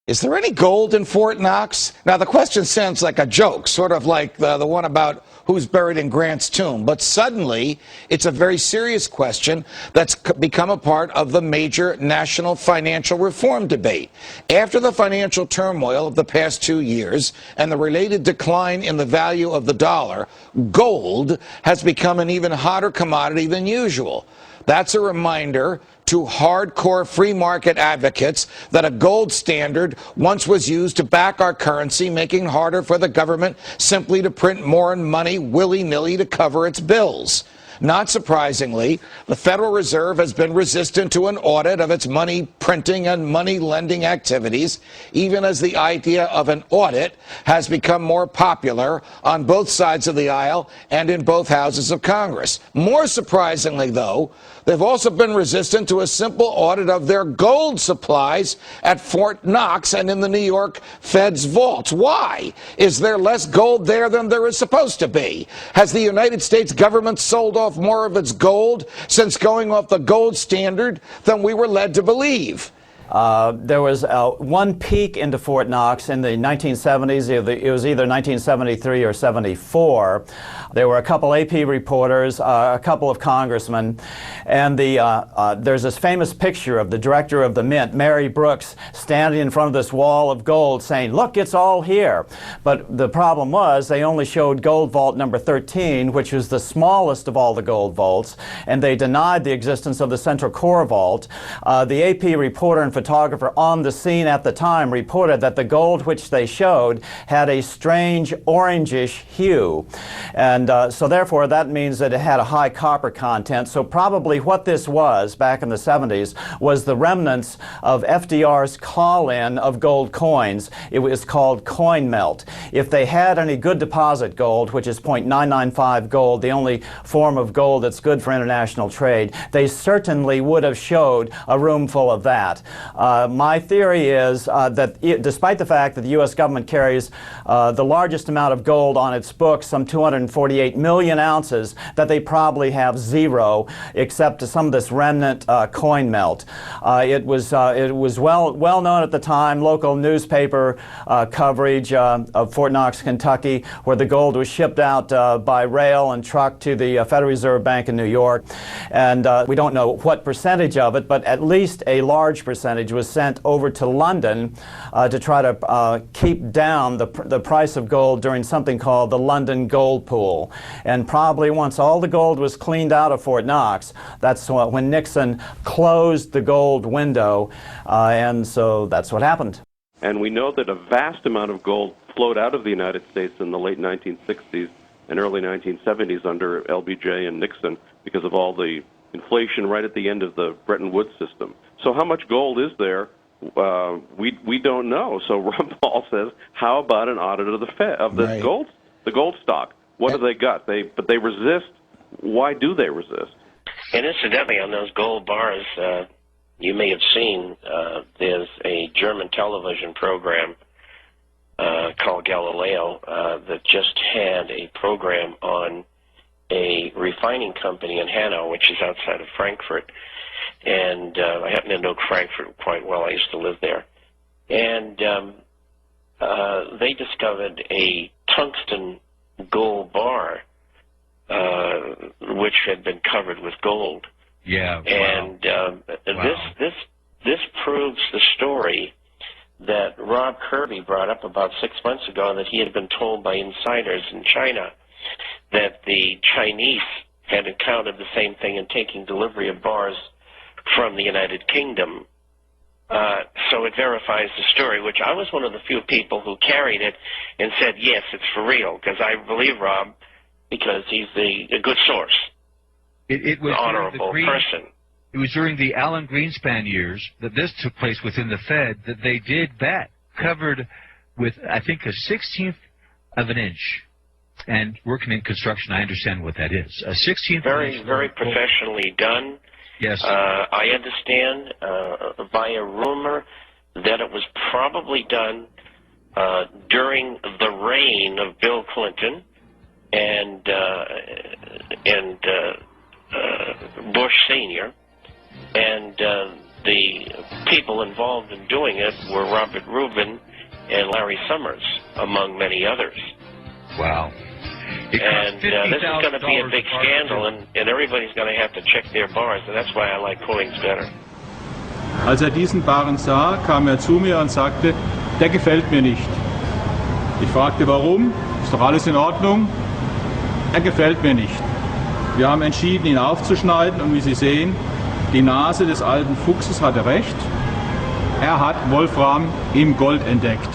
Is there any gold in Fort Knox? Now, the question sounds like a joke, sort of like the one about who's buried in Grant's tomb. But suddenly, it's a very serious question that's become a part of the major national financial reform debate. After the financial turmoil of the past 2 years and the related decline in the value of the dollar, gold has become an even hotter commodity than usual. That's a reminder to hardcore free market advocates that a gold standard once was used to back our currency, making it harder for the government simply to print more money willy-nilly to cover its bills. Not surprisingly, the Federal Reserve has been resistant to an audit of its money printing and money lending activities, even as the idea of an audit has become more popular on both sides of the aisle and in both houses of Congress. More surprisingly, though, they've also been resistant to a simple audit of their gold supplies at Fort Knox and in the New York Fed's vaults. Why? Is there less gold there than there is supposed to be? Has the United States government sold off more of its gold since going off the gold standard than we were led to believe? There was one peak into Fort Knox in the 1970s. It was either 1973 or 74. There were a couple AP reporters, a couple of congressmen, and there's this famous picture of the director of the Mint, Mary Brooks, standing in front of this wall of gold saying, "Look, it's all here." But the problem was they only showed gold vault number 13, which was the smallest of all the gold vaults, and they denied the existence of the Central Core Vault. The AP reporter and photographer on the scene at the time reported that the gold which they showed had a strange orangish hue, and so therefore that means that it had a high copper content. So probably what this was back in the 70s was the remnants of FDR's call-in of gold coins. It was called coin melt. If they had any good deposit gold, which is 0.995 gold, the only form of gold that's good for international trade, they certainly would have showed a room full of that. My theory is that despite the fact that the U.S. government carries the largest amount of gold on its books, some 248 million ounces, that they probably have zero, except to some of this remnant coin melt. It was well known at the time, local newspaper coverage of Fort Knox, Kentucky, where the gold was shipped out by rail and truck to the Federal Reserve Bank in New York. And we don't know what percentage of it, but at least a large percentage was sent over to London to try to keep down the price of gold during something called the London Gold Pool. And probably once all the gold was cleaned out of Fort Knox, that's when Nixon closed the gold window, and so that's what happened. And we know that a vast amount of gold flowed out of the United States in the late 1960s and early 1970s under LBJ and Nixon because of all the inflation right at the end of the Bretton Woods system. So how much gold is there? We don't know. So Ron Paul says, how about an audit of the Fed of this Right. the gold stock? What have they got? But they resist. Why do they resist? And incidentally, on those gold bars, you may have seen there's a German television program called Galileo that just had a program on a refining company in Hanau, which is outside of Frankfurt. And I happen to know Frankfurt quite well. I used to live there. And they discovered a tungsten gold bar, which had been covered with gold. Yeah. And this proves the story that Rob Kirby brought up about 6 months ago, that he had been told by insiders in China that the Chinese had encountered the same thing in taking delivery of bars from the United Kingdom. So it verifies the story, which I was one of the few people who carried it and said, yes, it's for real, because I believe Rob, because he's a good source, It was an honorable person. It was during the Alan Greenspan years that this took place within the Fed that they did that, covered with, I think, a 16th of an inch. And working in construction, I understand what that is. A 16th Very, inch. very professionally done. Yes. I understand via rumor that it was probably done during the reign of Bill Clinton and Bush Sr. And the people involved in doing it were Robert Rubin and Larry Summers, among many others. Wow. And this is going to be a big scandal, and everybody's going to have to check their bars, and that's why I like coins better. Als diesen Barren sah, kam zu mir und sagte, der gefällt mir nicht. Ich fragte, warum? Ist doch alles in Ordnung? Er gefällt mir nicht. Wir haben entschieden, ihn aufzuschneiden, und wie Sie sehen, die Nase des alten Fuchses hatte recht. Er hat Wolfram im Gold entdeckt.